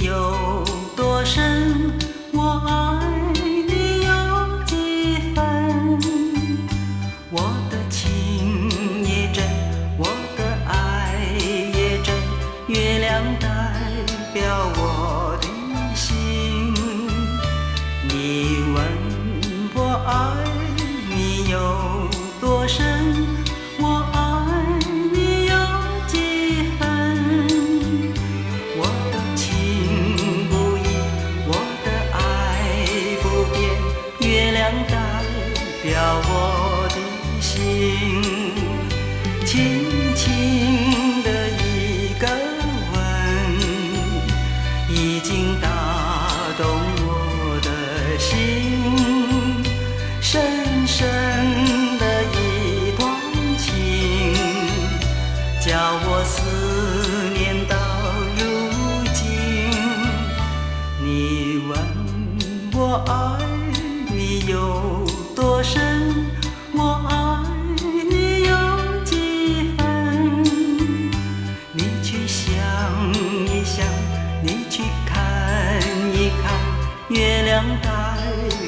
有多深，我爱你有几分。我的情也真，我的爱也真，月亮代表我的心。你问我爱你有多深，我爱你有几分。我的情不移，我的爱不变，月亮代表我的心。轻轻的一个吻，已经打动我的心。深深的一段情，叫我思念到如今。你问我爱你有多深，我爱你有几分。你去想一想，你去看一看，月亮代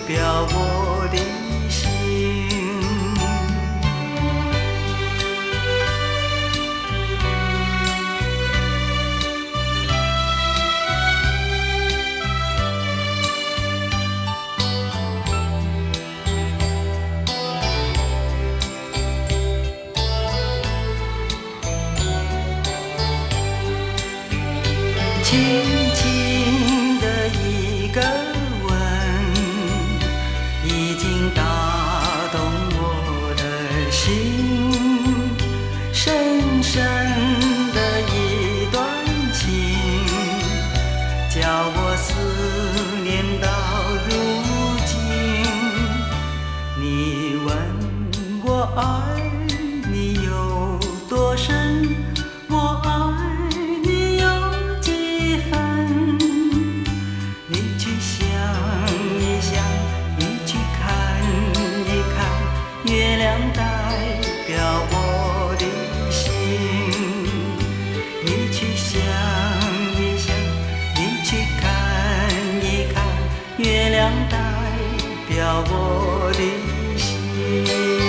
表我的心。轻轻的一个吻，已经打动我的心。深深的一段情，叫我思念到如今。你问我爱你有多深，我爱你有几分。你去想一想，你去看一看，月亮代表我的心。你去想一想，你去看一看，月亮代表我的心。